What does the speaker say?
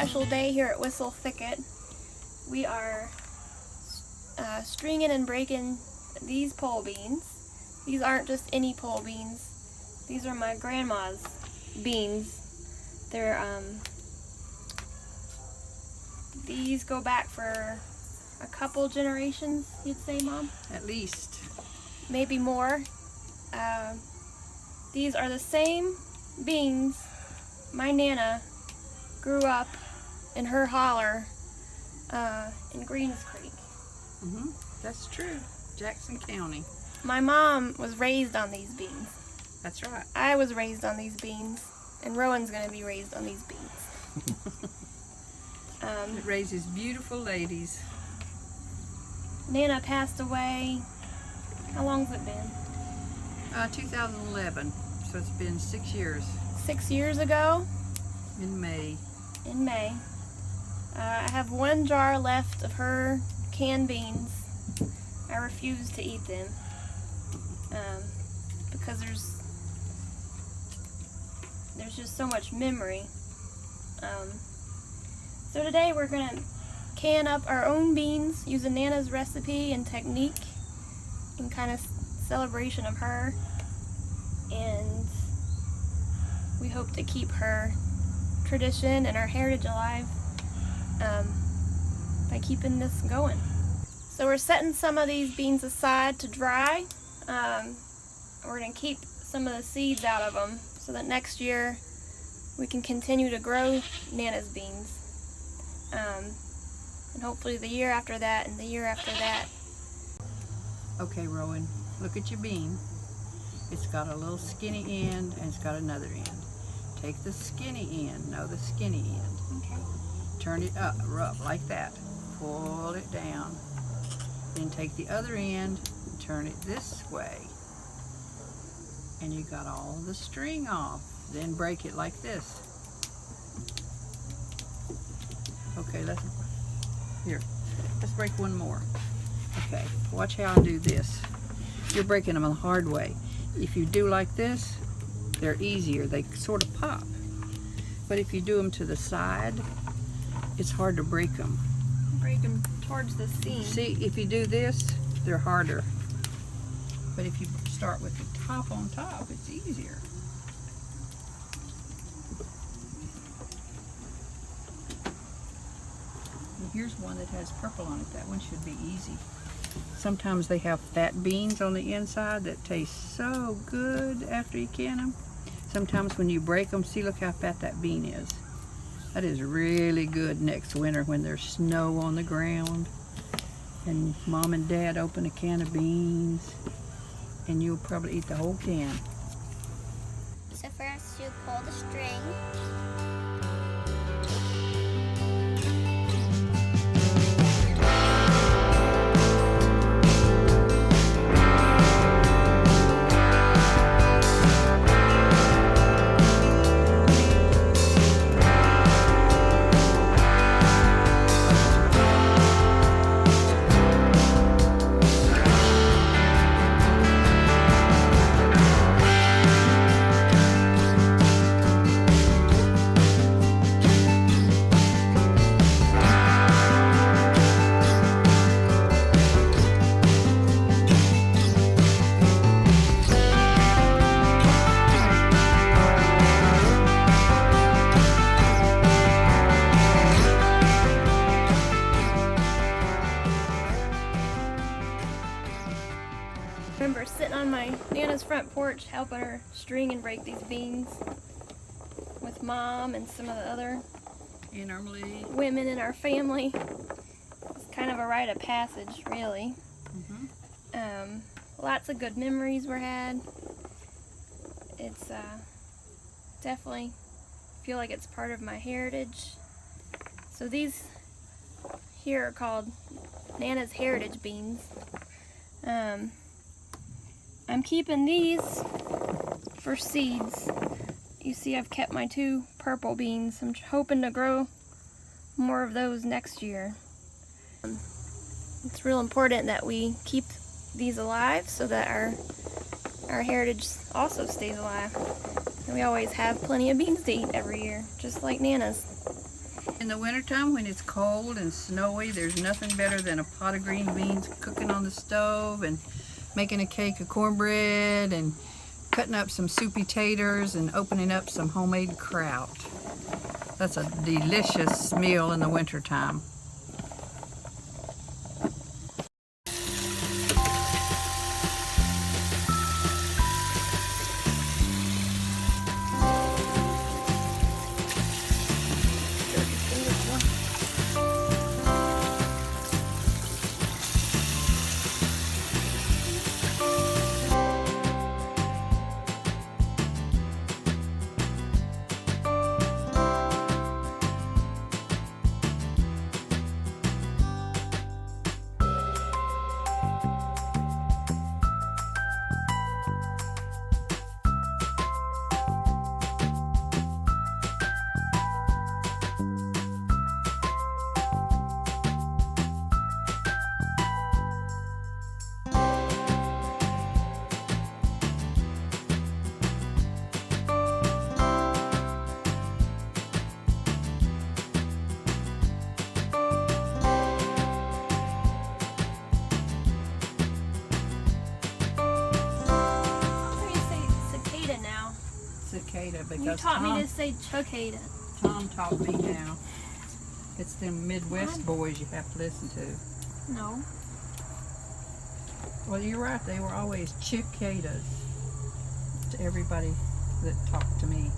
special day here at Whistle Thicket. We are stringing and breaking these pole beans. These aren't just any pole beans. These are my grandma's beans. They're these go back for a couple generations, you'd say, Mom? At least. Maybe more. These are the same beans my Nana grew up in her holler in Greens Creek. That's true. Jackson County. My mom was raised on these beans. That's right. I was raised on these beans, and Rowan's going to be raised on these beans. It raises beautiful ladies. Nana passed away. How long's it been? 2011. So it's been 6 years. 6 years ago? In May. In May. I have one jar left of her canned beans. I refuse to eat them because there's just so much memory. So today we're gonna can up our own beans using Nana's recipe and technique in kind of celebration of her, and we hope to keep her tradition and our heritage alive by keeping this going. So we're setting some of these beans aside to dry. We're going to keep some of the seeds out of them so that next year we can continue to grow Nana's beans. And hopefully the year after that and the year after that. Okay, Rowan, look at your bean. It's got a little skinny end and it's got another end. Take the skinny end, no, the skinny end. Okay. Turn it up like that. Pull it down. Then take the other end, turn it this way. And you got all the string off. Then break it like this. Okay, let's break one more. Okay, watch how I do this. You're breaking them the hard way. If you do like this, they're easier. They sort of pop. But if you do them to the side, it's hard to break them. Break them towards the seam. See, if you do this, they're harder. But if you start with the top on top, it's easier. And here's one that has purple on it. That one should be easy. Sometimes they have fat beans on the inside that taste so good after you can them. Sometimes when you break them, see, look how fat that bean is. That is really good next winter when there's snow on the ground and Mom and Dad open a can of beans and you'll probably eat the whole can. So first you pull the string. I remember sitting on my Nana's front porch helping her string and break these beans with Mom and some of the other women in our family. It's kind of a rite of passage, really. Lots of good memories were had. It's definitely feel like it's part of my heritage. So these here are called Nana's heritage beans. I'm keeping these for seeds. You see I've kept my 2 purple beans. I'm hoping to grow more of those next year. It's real important that we keep these alive so that our heritage also stays alive. And we always have plenty of beans to eat every year, just like Nana's. In the wintertime when it's cold and snowy, there's nothing better than a pot of green beans cooking on the stove and making a cake of cornbread and cutting up some soupy taters and opening up some homemade kraut. That's a delicious meal in the wintertime. Cicada, You because taught me to say chocada. Tom taught me now. It's them Midwest boys you have to listen to. No. Well, you're right. They were always cicadas to everybody that talked to me.